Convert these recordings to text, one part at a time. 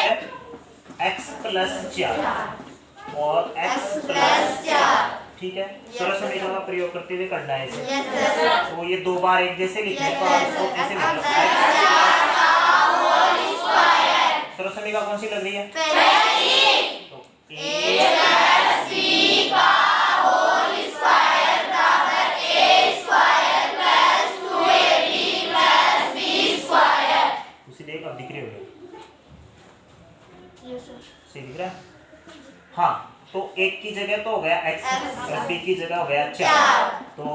Square x plus 4 और x plus 4, ठीक है। सरल समीकरण का प्रयोग करते हुए करना है इसे। तो ये दो बार एक जैसे लिखने को आपको कैसे लिखना है? सरल समीकरण कौन सी लग रही है? पहली। तो उसी देख अब दिख रही होगी। सही दिख रहा है? हाँ, तो एक की जगह तो हो गया x और b की जगह हो गया 4। तो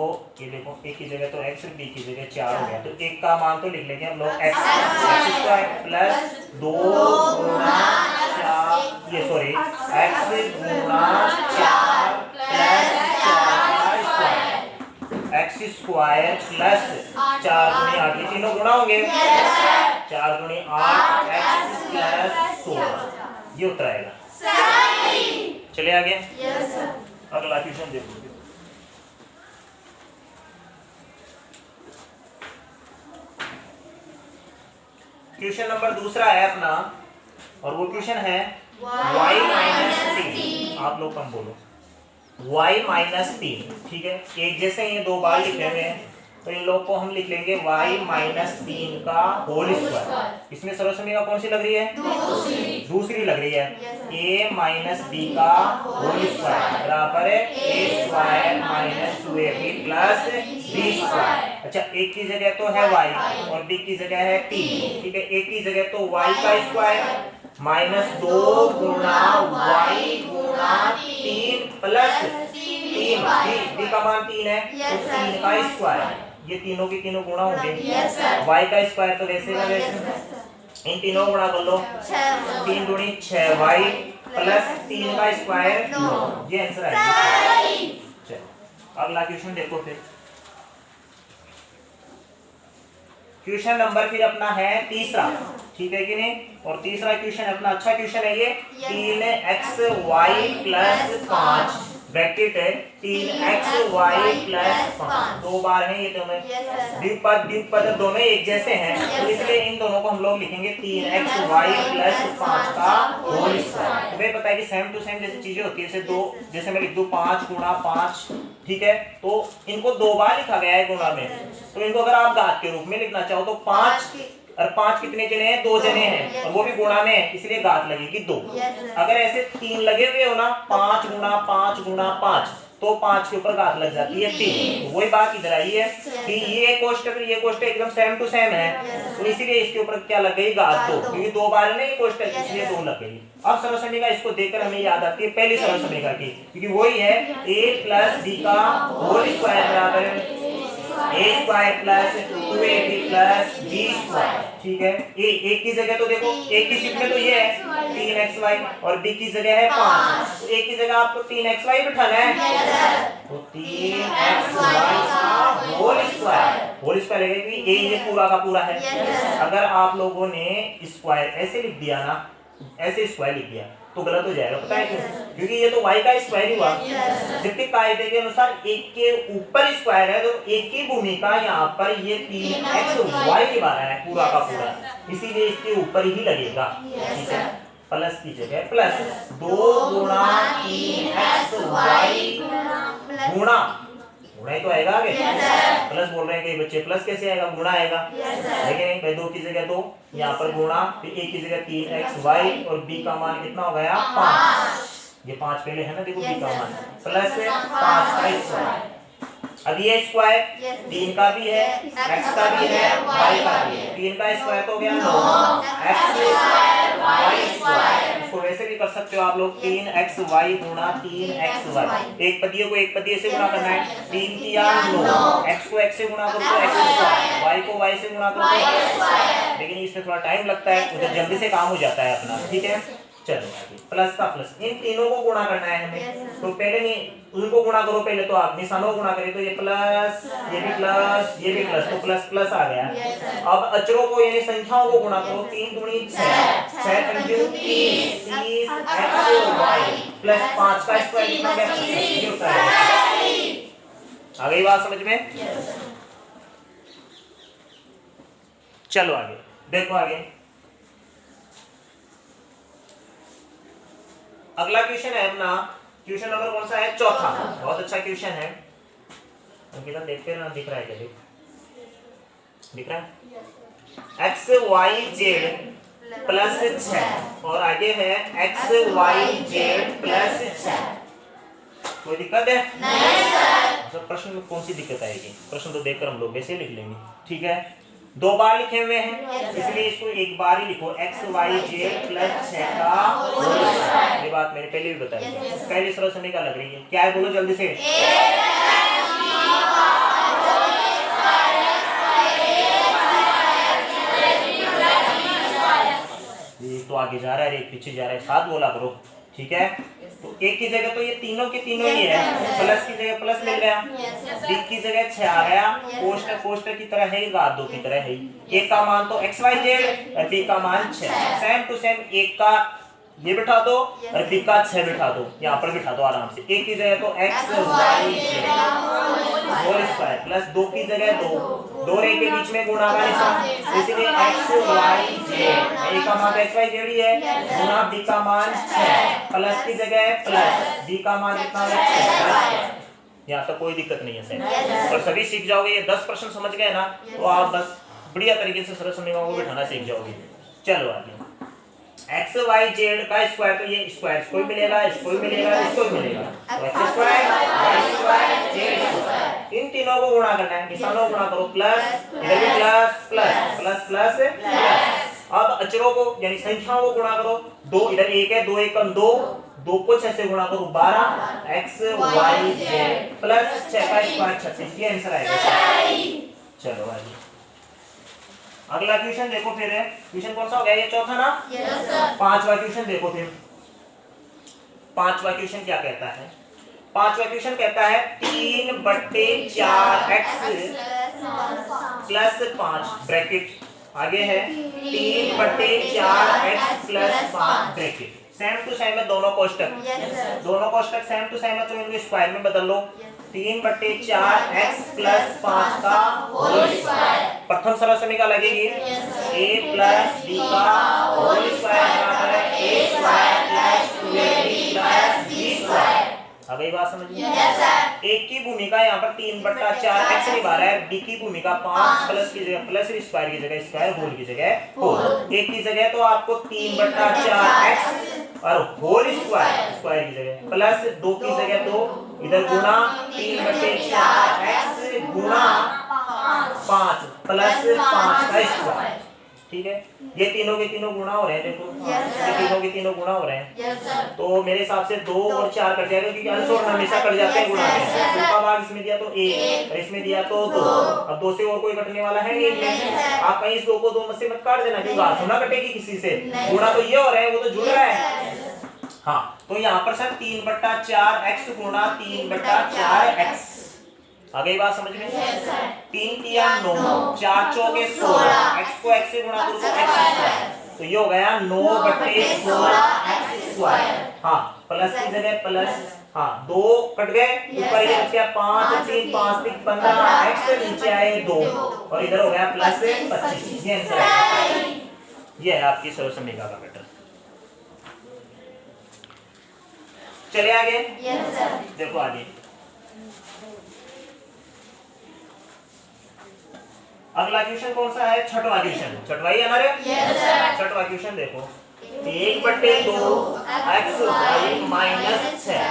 ये देखो एक की जगह तो x और b की जगह 4 हो गया। तो एक का मान तो लिख लेंगे हम लोग x स्क्वायर प्लस 2 गुना 4, ये सॉरी x गुना 4 plus 4 square, x square plus 4 गुनी 8, ये तीनों गुना होंगे। 4 गुनी 8 x प्लस 16, ये उत्तर आएगा। चलिए आगे। अगला क्वेश्चन देखो। क्वेश्चन नंबर दूसरा है अपना, और वो क्वेश्चन है y माइनस 3। आप लोग कम बोलो। y माइनस 3, ठीक है। एक जैसे ये दो बार लिखे हुए हैं, तो इन लोग को हम लिख लेंगे y माइनस 3 का होल स्क्वायर। इसमें सरल समीकरण कौन सी लग रही है? दूसरी लग रही है। a माइनस b का होल स्क्वायर बराबर है a square minus 2ab plus b square. अच्छा, एक की जगह तो है y और b की जगह है 3, ठीक है। एक की जगह तो y का स्क्वायर माइनस 2 गुना y गुना 3 प्लस 3, b का मान 3 है तो 3 का स्क्वायर, ये तीनों के तीनों गुणा होंगे। y का स्क्वायर तो वैसे का वैसे, इन तीनों गुणा कर लो। 3 गुणी 6y प्लस 3 का स्क्वायर 9, ये आंसर आएगा। चलो अगला क्वेश्चन देखो फिर। क्वेश्चन नंबर फिर अपना है तीसरा, ठीक है कि नहीं। और तीसरा क्वेश्चन अपना अच्छा क्वेश्चन है ये। 3xy प्लस 5 ब्रैकेट है 3xy प्लस 5, दो बार है ये दोनों। द्विपद द्विपद दोनों एक जैसे हैं, तो इसलिए इन दोनों को हम लोग लिखेंगे 3xy प्लस 5 का होल स्क्वायर। तुम्हें पता है कि सेम टू सेम जैसी चीजें होती है, जैसे दो, जैसे मैं लिख दूं 5 गुणा 5, ठीक है। तो इनको दो बार लिखा गया है गुणा में, तो इनको अगर आप घात के रूप में लिखना चाहो तो 5 और 5 कितने जने हैं? 2 जने हैं, और वो भी गुणा में है, इसलिए घात लगेगी 2। अगर ऐसे 3 लगे हुए हो ना, 5 गुणा 5 गुणा 5, तो 5 के ऊपर घात लग जाती है 3। वही बात इधर आई है कि ये कोष्टक ये कोष्टक एकदम सेम टू सेम है, तो इसीलिए इसके ऊपर क्या लग गई? घात 2, क्योंकि दो बार है ना ये कोष्टक, इसलिए 2 लग गई। अब सरल समीकरण इसको देखकर हमें याद आती है पहली सरल समीकरण की, क्योंकि वही है a प्लस b का होल स्क्वायर बराबर है a square plus 2ab plus b square, ठीक है। एक की जगह तो देखो, एक की शिफ्ट में तो ये है 3xy और b की जगह है 5, तो एक की जगह आपको 3xy बिठाना है, तो 3xy का होल स्क्वायर लगेगी। ये पूरा का पूरा है। अगर आप लोगों ने स्क्वायर ऐसे लिख दिया ना, ऐसे स्क्वायर लिख दिया तो गलत हो जाएगा। पता है क्यों? क्योंकि ये तो y का स्क्वायर ही हुआ। जबकि कायदे के अनुसार एक के ऊपर स्क्वायर है, तो एक की भूमिका यहाँ पर ये 3xy के बारे है पूरा का पूरा, इसीलिए इसके ऊपर ही लगेगा, ठीक है। प्लस की जगह प्लस 2 गुणा 3xy गुणा ही तो आएगा आगे। प्लस बोल रहे हैं कई बच्चे, प्लस कैसे आएगा? गुणा आएगा, लेकिन नहीं भाई, 2 की जगह 2, यहाँ पर गुणा, फिर एक की जगह 3xy और b का मान कितना हो गया? 5। ये 5 पहले है ना, देखो b का मान प्लस 5 का स्क्वायर। अब ये स्क्वायर 3 का भी है, x का भी है, y का भी है। 3 का स्क्वायर तो हो गया 9, x स्क्वायर y स्क्वायर। इसको वैसे भी कर सकते हो आप लोग, 3xy गुणा 3xy। एक पदीय को एक पदीय से गुणा करना है, 3 किया 9, x को x से गुणा करो तो x स्क्वायर, y को y से गुणा करो तो y स्क्वायर। लेकिन इसमें थोड़ा टाइम लगता है, उधर जल्दी से काम हो जाता है अपना, ठीक है। चलो आगे, प्लस का प्लस, इन तीनों को गुणा करना है हमें। तो पहले नहीं उनको गुणा करो, पहले तो आप निशानों को गुणा करें, तो ये प्लस, ये भी प्लस, ये भी प्लस, तो प्लस प्लस आ गया। अब अचरों को यानी संख्याओं को गुणा करो, 3 दूनी 6, 6 पंजे 30, 30xy प्लस 5 का स्क्वायर कितना गया? 25 होता है। आ गई बात समझ में? चलो आगे देखो। आगे अगला क्वेश्चन है अपना, क्वेश्चन नंबर कौन सा है? चौथा। बहुत अच्छा क्वेश्चन है। अंकिता देखते ना, दिख रहा है क्या? दिख रहा है? एक्स वाई जेड प्लस 6 और आगे है एक्स वाई जेड प्लस 6। कोई दिक्कत है? नहीं सर। प्रश्न में कौन सी दिक्कत आएगी? प्रश्न तो देखकर हम लोग वैसे लिख लेंगे, ठीक है। 2 बार लिखे हुए हैं, इसलिए इसको एक बार ही लिखो, एक्स वाई जेड प्लस 6 का होल स्क्वायर। ये बात मैंने पहले भी बताई, पहली सरल समीकरण लग रही है। क्या है बोलो जल्दी से? तो आगे जा रहा है, एक पीछे जा रहा है, साथ बोला करो, ठीक है। तो एक की जगह तो ये तीनों के तीनों ही है, प्लस की जगह प्लस मिल गया, बी की जगह 6 आ गया, कोष्टक कोष्टक की तरह है, घात 2 की तरह है। एक का मान तो एक्स वाई जेड और बी का मान 6, सेम टू सेम एक का ये बिठा दो और बी का 6 बिठा दो, यहाँ पर बिठा दो आराम से। एक की जगह तो X Y Z whole square plus 2 की जगह 2, 2 रे के बीच में गुणा का निशान, इसलिए एक्स वाई जेड, ए का मान एक्स वाई जेड ही है, गुणा बी का मान 6, प्लस की जगह प्लस, बी का मान कितना है? 6। यहाँ तो कोई दिक्कत नहीं है सर, और सभी सीख जाओगे। ये 10 प्रश्न समझ गए ना, तो आप बस बढ़िया तरीके से सरल समीकरणों को बिठाना सीख जाओगे। चलो आगे, एक्स वाई जेड का स्क्वायर, तो ये स्क्वायर इसको भी मिलेगा, इसको भी मिलेगा, इसको भी मिलेगा, तो X square Y square Z square, इन तीनों को गुणा करना है, निशानों को गुणा करो, प्लस इधर भी plus plus plus plus plus. अब अचरों को यानी संख्याओं को गुणा करो, 2 इधर 1 है, 2 1 2, 2 को 6 से गुणा करो 12, एक्स वाई जेड प्लस 6 का स्क्वायर 36, ये आंसर आएगा। चलो आगे अगला क्वेश्चन देखो, फिर है क्वेश्चन कौन सा हो गया? ये चौथा ना? Yes sir. पांचवा क्वेश्चन देखो, फिर पांचवा क्वेश्चन क्या कहता है? पांचवा क्वेश्चन कहता है 3/4x प्लस 5 ब्रैकेट, आगे है 3/4x plus 5 bracket, same to same है दोनों कोष्टक, दोनों कोष्टक सेम टू सेम है, तो इनको स्क्वायर में बदल लो। 3/4x प्लस 5 का होल स्क्वायर, प्रथम सरल समीकरण लगेगी, a प्लस b का होल स्क्वायर बराबर है a square plus 2ab plus b square. अब ये बात समझ में? Yes sir. एक की भूमिका यहाँ पर 3/4x निभा रहा है, b की भूमिका 5 प्लस की जगह प्लस, स्क्वायर की जगह स्क्वायर, होल की जगह होल। एक की जगह तो आपको 3/4x और होल स्क्वायर, स्क्वायर की जगह प्लस, 2 की जगह 2, इधर गुणा 3/4x गुणा 5 प्लस 5 का स्क्वायर, ठीक है। ये तीनों के तीनों गुणा हो रहे हैं, देखो ये तीनों के तीनों गुणा हो रहे हैं, तो मेरे हिसाब से 2 और 4 कट जाएगा, क्योंकि अंश और हमेशा कट जाते हैं गुणा में। 2 का भाग इसमें दिया तो 1 और इसमें दिया तो 2, अब 2 से और कोई कटने वाला है नहीं, आप कहीं इस 2 को 2 में से मत काट देना, क्योंकि बात ना कटेगी किसी से, गुणा तो ये हो रहा है, वो तो जुड़ रहा है। हाँ, तो यहाँ पर सर 3/4x गुणा 3/4x, आगे बात समझ में? 3 तिया 9, 4 चौके 16, x को x से गुणा करो तो x स्क्वायर, तो ये हो गया 9/16x स्क्वायर। हाँ, प्लस की जगह प्लस, हाँ 2 कट गए, ऊपर ये बच गया 5 3 5 3 15, x से नीचे आए 2 और इधर हो गया प्लस 25, ये आंसर है। ये है आपकी सरल समीकरण का पैटर्न। चलिए आगे, यस सर। देखो आगे अगला क्वेश्चन कौन सा है? छठवां क्वेश्चन, छठवां ही है ना रे? Yes sir. छठवां क्वेश्चन देखो, 1/2xy माइनस 6,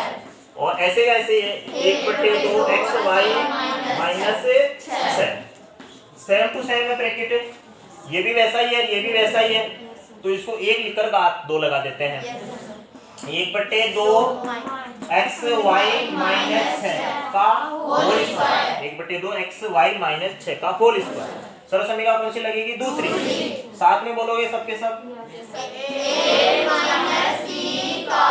और ऐसे कैसे 1/2xy minus 6, same to same है ब्रैकेट, ये भी वैसा ही है, ये भी वैसा ही है, तो इसको 1 लिखकर 2 लगा देते हैं। 1/2xy माइनस 6 का होल स्क्वायर, 1/2xy माइनस 6 का होल स्क्वायर। सरल समीकरण कौन सी लगेगी? दूसरी। साथ में बोलोगे सबके सब, a माइनस b का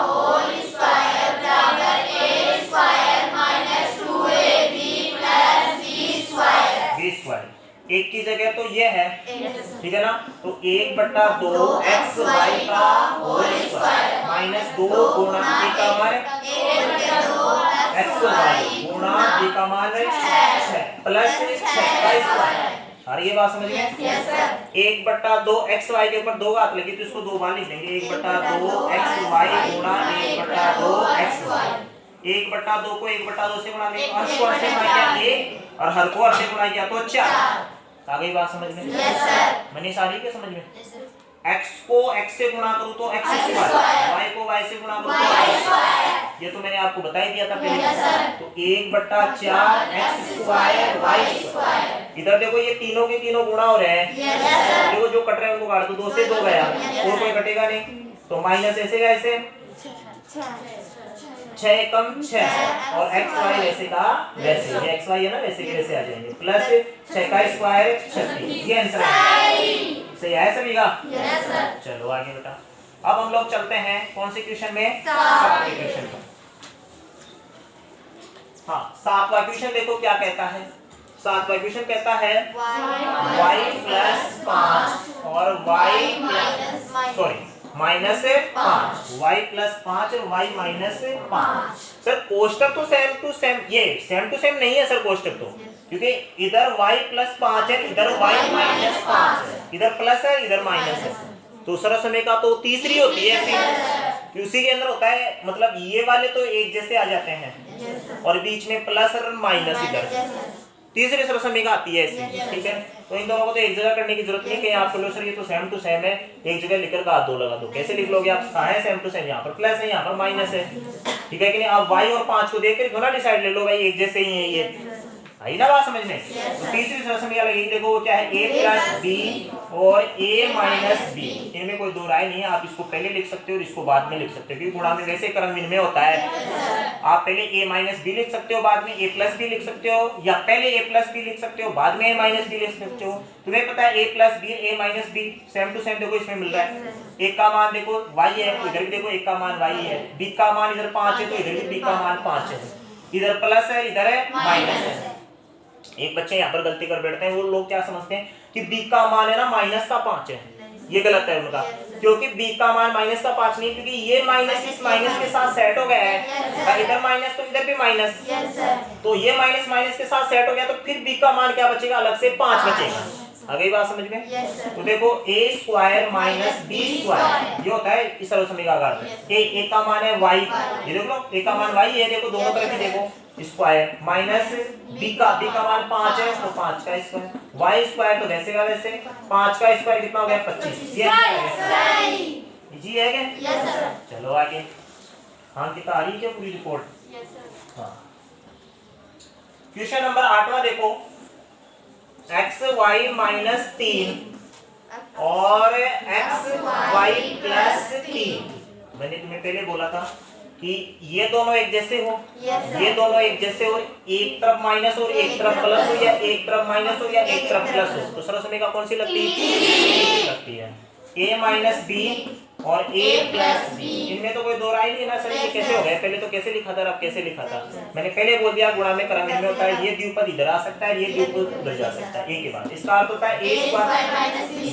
होल स्क्वायर बराबर a square minus 2ab plus b square, b square. एक की जगह तो ये है, ठीक है ना, तो 1/2xy का होल स्क्वायर माइनस 2 गुणा b का मान xy गुणा b का मान 6 प्लस 6 का स्क्वायर, आ रही है बात समझ में? Yes sir. 1/2 एक्स वाई के ऊपर 2 घात लगी तो इसको 2 बार लिख देंगे। 1/2 एक्स वाई गुणा 1/2 एक्स वाई। 1/2 को 1/2 से गुणा किया, अंश को अंश से गुणा किया 1 और हर को हर से गुणा किया तो 4। आ गई बात समझ में? Yes sir. मनीष आ रही है समझ में? Yes sir. x को x से गुणा करूं तो x स्क्वायर, y को y से गुणा करूं तो y स्क्वायर। ये तो मैंने आपको बता ही दिया था पहले। तो 1/4 x स्क्वायर y स्क्वायर। इधर देखो ये तीनों के तीनों गुणा हो रहे हैं। देखो जो कट रहे हैं उनको काट दो, 2 से 2 गया और कोई कटेगा नहीं तो माइनस ऐसे का ऐसे 6 कम 6 और x y वैसे का वैसे, ये x y है ना वैसे के वैसे आ जाएंगे, प्लस 6 का स्क्वायर 36। ये आंसर है। सही है सभी का? Yes sir. चलो आगे बेटा। अब हम लोग चलते हैं कौन से क्वेश्चन में? सातवें क्वेश्चन पर। हाँ, 7वां क्वेश्चन देखो क्या कहता है। 7वां क्वेश्चन कहता है y प्लस 5 और y माइनस 5, y प्लस 5 और y माइनस 5। सर कोष्टक तो सेम टू सेम, ये सेम टू सेम नहीं है सर कोष्टक तो, क्योंकि इधर y प्लस 5 है, इधर y माइनस 5 है, इधर प्लस है इधर माइनस है। दूसरा समय का तो तीसरी होती है ऐसी, उसी के अंदर होता है, मतलब ये वाले तो एक जैसे आ जाते हैं और बीच में प्लस और माइनस इधर। तीसरी सरसमी का आती है ऐसी, ठीक है। तो इन दोनों को तो एक जगह करने की जरूरत नहीं कि आपको लो सर ये तो सेम टू सेम है, एक जगह लिखकर का 2 लगा दो। कैसे लिख लोगे आप? कहाँ है सेम टू सेम? यहाँ पर प्लस है यहाँ पर माइनस है, ठीक है कि नहीं। आप y और 5 को देख कर क्यों ना डिसाइड ले लो भाई एक जैसे ही है ये, आई ना बात समझ में? तो तीसरी सरसमी क्या लगेगी देखो, वो क्या है a प्लस b और a माइनस b। इनमें कोई दो राय नहीं है, आप इसको पहले लिख सकते हो और इसको बाद में लिख सकते हो, क्योंकि गुणा में वैसे क्रम विनिमय होता है। आप पहले a माइनस b लिख सकते हो, बाद में a प्लस b लिख सकते हो, या पहले a प्लस b लिख सकते हो बाद में a माइनस b लिख सकते हो। तुम्हें पता है a plus b a minus b same to same देखो इसमें मिल रहा है। एक का मान देखो y है, इधर भी देखो एक का मान y है, b का मान इधर 5 है तो इधर भी b का मान 5 है, इधर प्लस है इधर है माइनस है। एक बच्चे यहाँ पर गलती कर बैठते हैं, वो लोग क्या समझते हैं कि b का मान है ना माइनस का 5 है, ये गलत है उनका, क्योंकि b का मान माइनस का 5 नहीं, क्योंकि ये माइनस इस माइनस के साथ सेट हो गया है, इधर माइनस तो इधर भी माइनस, तो ये माइनस माइनस के साथ सेट हो गया, तो फिर b का मान क्या बचेगा? अलग से 5 बचेगा। आ गई बात समझ में? तो देखो a square minus b square, ये होता है इस सरल का आकार। a का मान है y, ये देख लो a का मान y है, देखो दोनों तरफ ही देखो स्क्वायर, माइनस b का मान 5 है तो 5 का स्क्वायर, y स्क्वायर तो वैसे का वैसे, 5 का स्क्वायर कितना हो गया? 25। ये जी है क्या? Yes sir. चलो आगे। हाँ कितना आ रही है क्या पूरी रिपोर्ट? Yes sir. हाँ, क्वेश्चन नंबर 8वां देखो, x y माइनस 3 और x y प्लस 3। मैंने तुम्हें पहले बोला था कि ये दोनों एक जैसे हो, ये दोनों एक जैसे हो, एक तरफ माइनस हो एक तरफ प्लस हो, या एक तरफ माइनस हो या एक तरफ प्लस हो, तो सरसमी का कौन सी लगती है? a माइनस बी और a प्लस बी। इनमें तो कोई दो राय नहीं ना सर, ये कैसे हो गए? पहले तो कैसे लिखा था, अब कैसे लिखा था? मैंने पहले बोल दिया गुणा में क्रम में होता है, ये द्विपद इधर आ सकता है, ये द्विपद उधर जा सकता है, एक के बाद इसका अर्थ होता है a स्क्वायर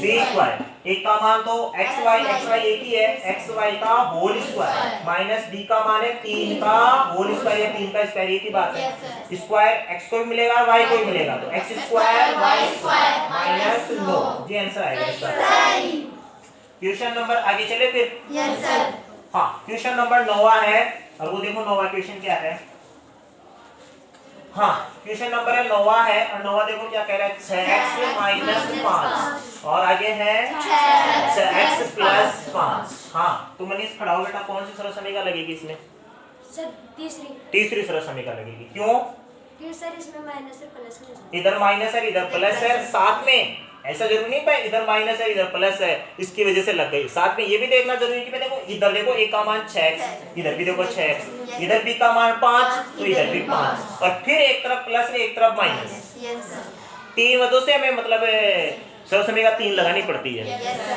b स्क्वायर। एक का मान तो x y एक ही है, x y का होल स्क्वायर माइनस b का मान है 3 का होल स्क्वायर या 3 का स्क्वायर, एक ही बात है। स्क्वायर x को भी मिलेगा y को भी मिलेगा, तो x square y square minus 9, ये आंसर आएगा इसका। क्वेश्चन नंबर आगे चले फिर। Yes sir. हाँ, क्वेश्चन नंबर 9वां है, और वो देखो 9वां क्वेश्चन क्या है। हाँ, क्वेश्चन नंबर है 9वां है, और 9वां देखो क्या कह रहा है, 6x माइनस 5 और आगे है 6x प्लस 5। हाँ, तो मनीष खड़ा हो बेटा, कौन सी सरल समीकरण लगेगी इसमें? सर तीसरी सरल समीकरण लगेगी। क्यों? क्यों सर इसमें माइनस है प्लस है, इधर माइनस है इधर प्लस है, साथ में ऐसा जरूरी नहीं है इधर माइनस है इधर प्लस है, इसकी वजह से लग गई। साथ में ये भी देखना जरूरी है कि देखो इधर देखो a का मान 6x, इधर भी देखो 6x, इधर b का मान 5 तो इधर भी 5, और फिर एक तरफ प्लस है एक तरफ माइनस। तीन वजहों से हमें मतलब सरल समीकरण 3 लगानी पड़ती है,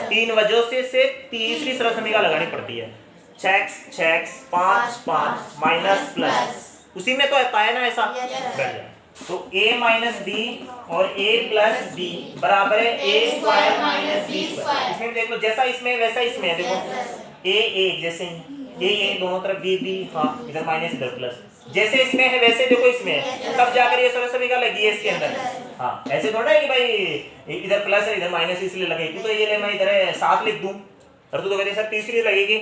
3 वजहों से तीसरी सरल समीकरण लगानी पड़ती है। 6x 5 5 माइनस प्लस, उसी में तो आता है ना ऐसा, बैठ जाए। तो a माइनस बी और a प्लस बी बराबर है a square minus B square. इसमें देख लो जैसा इसमें वैसा इसमें है, देखो a जैसे ही a दोनों तरफ b b, हाँ इधर माइनस इधर प्लस, जैसे इसमें है वैसे देखो इसमें है, तब जाकर ये सरल समीकरण लगी है इसके अंदर। हाँ ऐसे थोड़ा है कि भाई इधर प्लस है इधर माइनस इसलिए लगेगी, तो ये ले मैं इधर 7 लिख दूं, और तू तो कहते सर तीसरी लगेगी।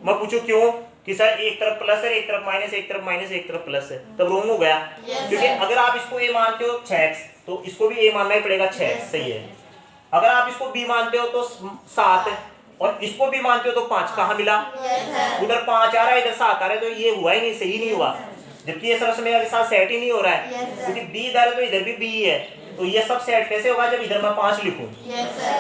मैं पूछूं क्यों, कि सर एक तरफ प्लस है एक तरफ माइनस, एक तरफ माइनस एक तरफ प्लस है, तब रोंग हो गया। क्योंकि अगर आप इसको ए मानते हो 6x तो इसको भी ए मानना ही पड़ेगा 6x, सही है। अगर आप इसको b मानते हो तो 7 है, और इसको भी मानते हो तो 5, कहाँ मिला? उधर 5 आ रहा है इधर 7 आ रहा है, तो ये हुआ ही नहीं, सही नहीं हुआ, जबकि ये सरल समीकरण के साथ सेट ही नहीं हो रहा है, क्योंकि b इधर है तो इधर भी b है, तो ये सब सेट कैसे होगा जब इधर मैं 5 लिखूं।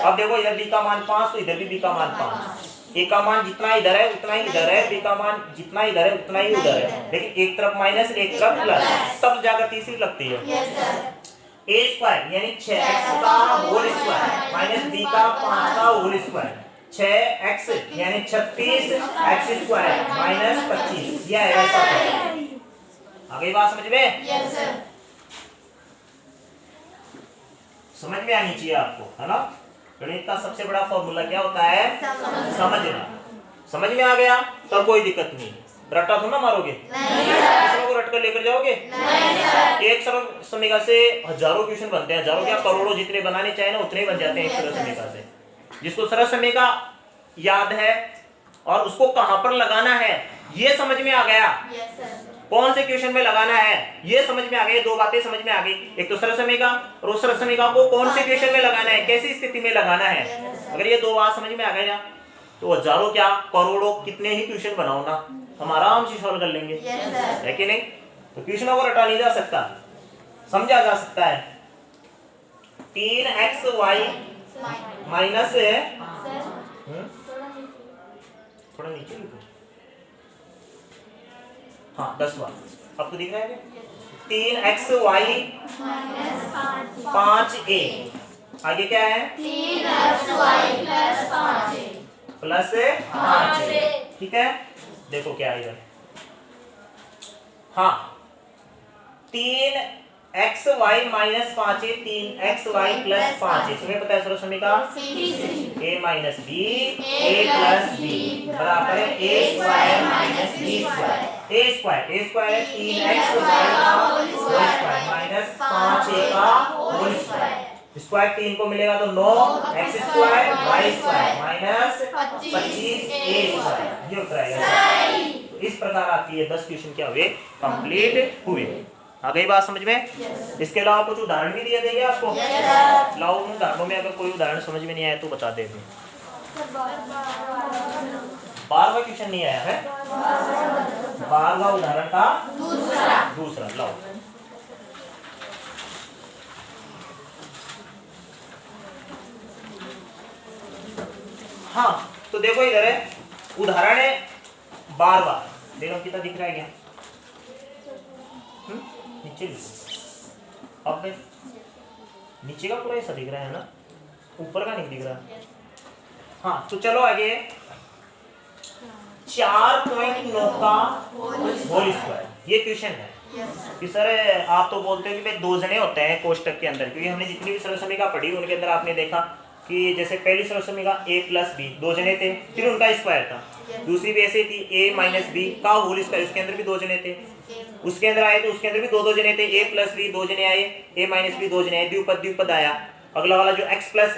अब देखो इधर b का मान 5 तो इधर भी b का मान 5, a का मान जितना इधर है उतना ही इधर है, b का मान जितना इधर है उतना ही उधर है, लेकिन एक तरफ माइनस एक तरफ प्लस, तब जाकर तीसरी लगती है। a स्क्वायर यानी 6x का होल स्क्वायर माइनस b का 5 का होल स्क्वायर, 6x यानी 36 x स्क्वायर माइनस 25, यह है ऐसा। आ गई बात समझ में? Yes sir. समझ में आनी चाहिए आपको, है ना। गणित का सबसे बड़ा फॉर्मूला क्या होता है? समझना। समझ में आ गया तब कोई दिक्कत नहीं, रट्टा थोड़ा ना मारोगे, नहीं को रट कर लेकर जाओगे, नहीं एक सरल समीकरण से हजारों क्वेश्चन बनते हैं, हजारों क्या करोड़ों, जितने बनाने चाहे ना उतने ही बन जाते हैं एक सरल समीकरण से। जिसको सरल समीकरण याद है और उसको कहां पर लगाना है ये समझ में आ गया, कौन से क्वेश्चन में लगाना है ये समझ में आ गई, दो बातें समझ में आ गई, एक तो सरल समीकरण और उस सरल समीकरण को कौन से क्वेश्चन में लगाना है, कैसी स्थिति में लगाना है। अगर ये दो बात समझ में आ गई ना तो हजारों क्या करोड़ों कितने ही क्वेश्चन बनाओ ना, हम आराम से सॉल्व कर लेंगे, है कि नहीं। तो क्वेश्चनों को रटा नहीं जा सकता, समझा जा सकता है। 3xy माइनस थोड़ा नीचे लिखो, हाँ 10 बार आपको दिख रहा है 3xy 5a, आगे क्या है 3xy प्लस 5a, ठीक है। देखो क्या है इधर, हाँ 3xy minus 5a 3xy plus 5a, तुम्हें पता है सरल समीकरण a minus b a plus b बराबर है a square minus b square, a square है 3xy का होल स्क्वायर माइनस 5a का होल स्क्वायर, स्क्वायर 3 को मिलेगा तो 9 x square y square minus 25 a square, ये उत्तर आएगा। इस प्रकार आपकी ये 10 क्वेश्चन क्या हुए, कंप्लीट हुए। आ गई बात समझ में? इसके अलावा कुछ उदाहरण भी दिए देंगे आपको, लाओ उन उदाहरणों में अगर कोई उदाहरण समझ में नहीं आया तो बता दे। 12वां क्वेश्चन नहीं आया है, 12वां उदाहरण का दूसरा लाओ। हाँ तो देखो इधर है उदाहरण है 12वां, देखो कितना दिख रहा है क्या, नीचे लिखो, अब नीचे का पूरा ऐसा दिख रहा है ना, ऊपर का नहीं दिख रहा। हाँ तो चलो आगे 4.9 का होल स्क्वायर, ये क्वेश्चन है कि सर आप तो बोलते हो कि भाई 2 जने होते हैं कोष्टक के अंदर, क्योंकि हमने जितनी भी सरल समीकरण पढ़ी उनके अंदर आपने देखा कि जैसे पहली सरल समीकरण a प्लस b 2 जने थे, फिर उनका स्क्वायर था, दूसरी भी ऐसे थी a माइनस b का होल स्क्वायर, उसके अंदर भी 2 जने थे, उसके अंदर आए तो उसके अंदर भी 2 जने थे, a प्लस b 2 जने आए, a माइनस b 2 जने आए, द्विपद आया। अगला वाला जो x प्लस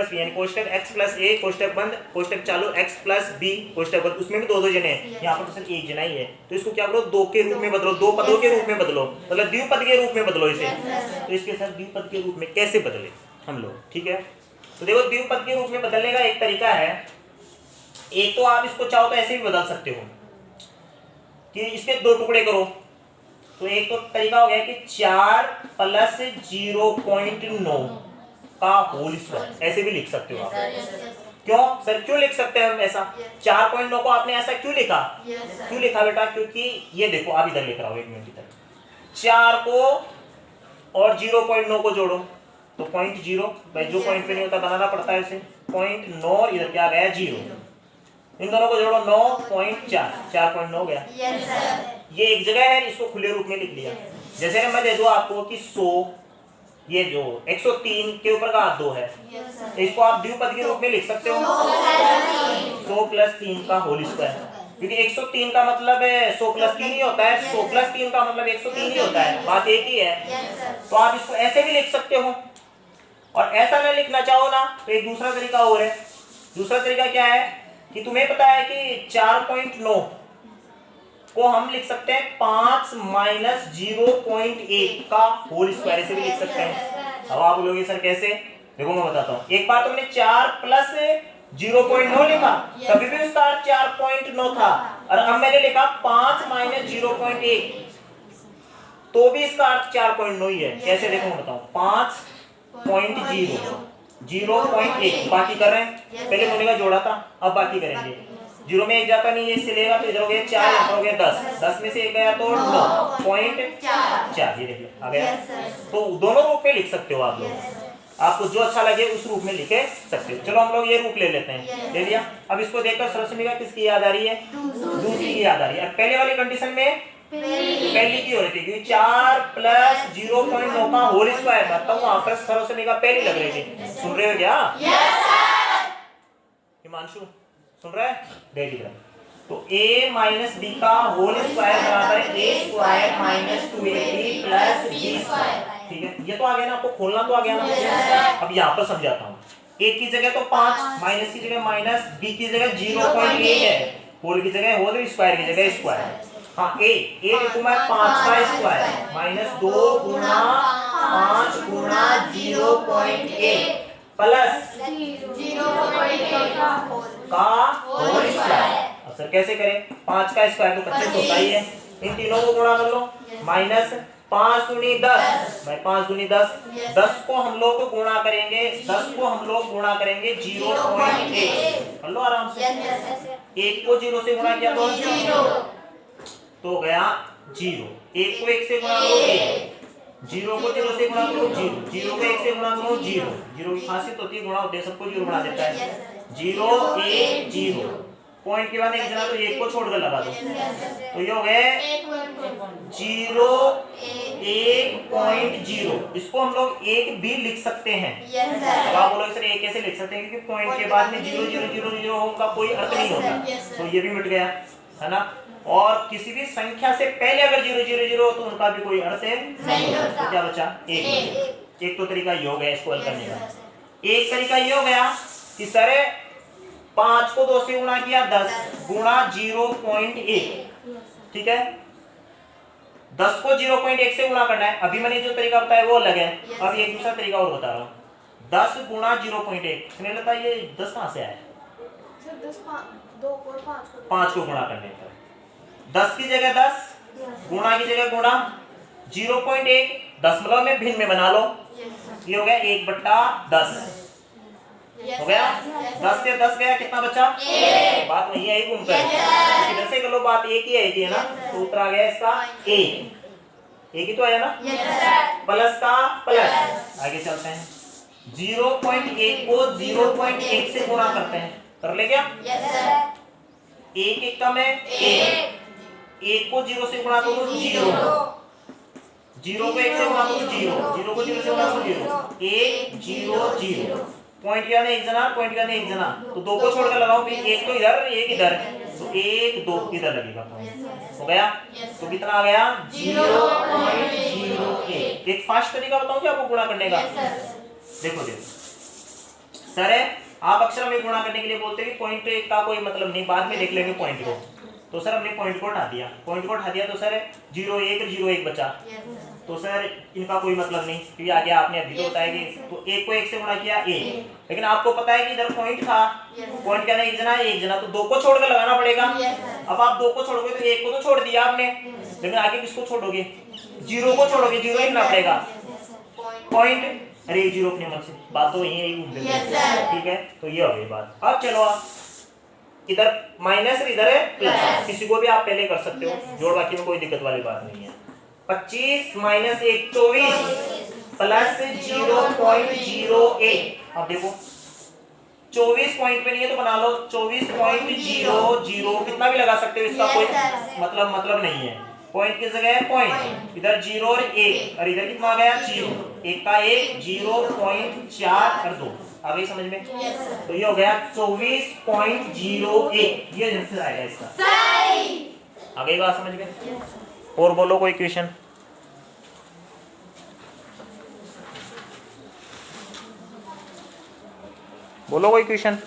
b यानी कोष्टक x प्लस a कोष्टक बंद कोष्टक चालू x प्लस b कोष्टक बंद, उसमें भी 2 जने हैं, यहाँ पर तो सिर्फ एक जना ही है, तो इसको क्या करो 2 के रूप में बदलो, 2 पदों के रूप में बदलो, मतलब द्विपद के रूप में बदलो इसे। तो इसके साथ द्विपद के रूप में कैसे बदले हम लोग, ठीक है। तो देखो द्विपद के रूप में बदलने का एक तरीका है, एक तो आप इसको चाहो तो ऐसे भी बदल सकते हो कि इसके 2 टुकड़े करो, तो एक तो तरीका हो गया कि 4 प्लस 0.9 का होल स्क्वायर, ऐसे भी लिख सकते हो आप। क्यों सर, क्यों लिख सकते हैं हम ऐसा? 4.9 को आपने ऐसा क्यों लिखा? क्यों लिखा बेटा? क्योंकि ये देखो आप इधर लिख रहा हो 1 मिनट इधर, 4 को और 0.9 को जोड़ो तो 0.0, भाई जो पॉइंट पे नहीं होता बनाना पड़ता है इसे, 0.9 इधर क्या गया 0, इन दोनों को जोड़ो 9.4, 4.9 हो गया। ये एक जगह है, इसको खुले रूप में लिख लिया। जैसे मैं दे दूं आपको कि 100, ये जो 103 के ऊपर का 2 है, इसको आप द्विपद के रूप में लिख सकते हो, 100 प्लस 3 का होल स्क्वायर, क्योंकि 103 का मतलब 100 प्लस 3 ही होता है, 100 प्लस 3 का मतलब 103 ही होता है, बात एक ही है। तो आप इसको ऐसे भी लिख सकते हो, और ऐसा ना लिखना चाहो ना तो एक दूसरा तरीका और है। दूसरा तरीका क्या है कि तुम्हें पता है कि 4.9 को हम लिख सकते हैं 5 माइनस 0.1 का होल स्क्वायर से भी लिख सकते हैं। अब आप बोलोगे सर कैसे, देखो मैं बताता हूँ। एक बार तुमने 4 प्लस 0.9 लिखा, तभी भी उसका अर्थ 4.9 था, और अब मैंने लिखा 5 माइनस 0.1 तो भी इसका अर्थ 4.9 ही है। कैसे देखो मैं बताऊं, 5.0 0.1 बाकी कर रहे हैं, पहले दोनों का जोड़ा था, अब बाकी करेंगे। 0 में 1 जाता नहीं है, इससे लेगा तो इधर हो गया 4, इधर हो गया 10, 10 में से 1 गया तो 9.4, ये देखिए आ गया। तो दोनों रूप में लिख सकते हो आप लोग, आपको जो अच्छा लगे उस रूप में लिखे सकते हो। चलो हम लोग ये रूप ले लेते हैं, ले लिया। अब इसको देखकर सरसमिका किसकी याद आ रही है, दूसरी की याद आ रही है। अब पहले वाली कंडीशन में पहली की हो रही थी, क्योंकि 4 प्लस 0.9 का होल स्क्वायर था, तब वहां पर सरसमिका पहली लग रही थी। सुन रहे हो क्या? हिमांशु सुन रहा है? देख रहा है। तो a माइनस b का होल स्क्वायर बराबर है a square minus 2ab plus b square. ठीक है, ये तो आ गया ना, आपको खोलना तो आ गया ना। अब यहाँ पर समझाता हूँ। a की जगह तो 5, माइनस की जगह माइनस, b की जगह 0.1 है, होल की जगह होल, स्क्वायर की जगह स्क्वायर। हाँ a लिखूं मैं 5 का स्क्वायर माइनस 2 गुना 5 गुना 0.1 प्लस 0.1 का होल स्क्वायर। अब सर कैसे करें, 5 का स्क्वायर तो 25 होता ही है, इन तीनों को गुणा कर लो, माइनस 5 दूनी 10, भाई 5 दूनी 10, 10 को हम लोग गुणा करेंगे, 10 को हम लोग गुणा करेंगे 0.1, कर लो आराम से। 1 को 0 से गुणा किया तो 0 तो गया 0, 1 को 1 से गुणा करो 1, 0 को 0 से गुणा करो 0, 0 को 1 से गुणा करो 0, 0 की खासियत होती है गुणा होते हैं सबको 0 बना देता है। 0 1 0, पॉइंट के बाद एक जना तो 1 को छोड़कर लगा दो, तो ये हो गए 0 1.0। इसको हम लोग 1 भी लिख सकते हैं। अब आप बोलोगे सर 1 कैसे लिख सकते हैं, क्योंकि पॉइंट के बाद में 0 0 0 0 उनका कोई अर्थ नहीं होता, तो ये भी मिट गया है ना। और किसी भी संख्या से पहले अगर 0 0 0 हो तो उनका भी कोई अर्थ नहीं होता, तो क्या बचा 1। एक तो तरीका ये हो गया इसको हल करने का। एक तरीका ये हो गया कि सर 5 को 2 से गुणा किया 10 गुणा 0.1, ठीक है, 10 को 0.1 से गुणा करना है। अभी मैंने जो तरीका बताया वो अलग है, अब एक दूसरा तरीका और बता रहा हूँ। 10 गुणा 0.1, सुनिए लता ये 10 कहां से आया? 5 को गुणा करने पर 10 की जगह 10, गुणा की जगह गुणा, 0.1 दशमलव में भिन्न में बना लो, ये हो गया 1/10 हो गया। 10 से 10 गया, कितना बचा? 1। बात वही है घूमकर, इधर से कर लो, बात एक ही है ना, तो उत्तर आ गया इसका 1 ही तो आया ना, प्लस का प्लस। आगे चलते हैं, 0.1 को 0.1 से गुणा करते हैं, कर ले क्या? 1 1 कम है 1 को 0 से गुणा करो 0, 0 को 1 से गुणा करो 0, 0 को 0 से गुणा करो 0, 1 0 0, पॉइंट यानी एक जना, पॉइंट यानी एक जना, तो 2 को छोड़कर लगाओ, फिर 1 तो इधर 1 इधर, तो 1 2 इधर लगेगा पॉइंट, हो गया। तो कितना आ गया? 0.01। एक फास्ट तरीका बताऊं क्या आपको गुणा करने का? देखो सर आप अक्सर हमें गुणा करने के लिए बोलते हैं कि पॉइंट का कोई मतलब नहीं, बाद में देख लेंगे पॉइंट को, तो सर हमने पॉइंट को हटा दिया, पॉइंट को हटा दिया तो सर 0 1 0 1 बचा, तो सर इनका कोई मतलब नहीं, क्योंकि आगे आपने अभी तो बताया कि तो 1 को 1 से गुणा किया 1, लेकिन आपको पता है कि इधर पॉइंट था, पॉइंट क्या नहीं एक जना, तो 2 को छोड़कर लगाना पड़ेगा। अब आप 2 को छोड़ोगे तो 1 को तो छोड़ दिया आपने, लेकिन आगे किसको छोड़ोगे? 0 को छोड़ोगे, 0 ही लिखना पड़ेगा, पॉइंट अरे 0 अपने मन से, बात तो यही है, ठीक है। तो ये हो गई बात। अब चलो आप इधर माइनस इधर है प्लस, किसी को भी आप पहले कर सकते हो, जोड़ बाकी में कोई दिक्कत वाली बात नहीं है। 25 माइनस 1 24 प्लस 0.01। अब देखो 24 पॉइंट पे नहीं है तो बना लो 24.00, कितना भी लगा सकते हो, इसका कोई मतलब नहीं है। पॉइंट की जगह है पॉइंट, इधर 0 और 1, और इधर कितना आ गया 0, 1 का 1 0.4 और 2, अभी समझ में? Yes sir. तो ये हो गया 24.01, ये आंसर आएगा इसका। सही। आ गई बात समझ में? Yes sir. और बोलो कोई क्वेश्चन। बोलो कोई क्वेश्चन।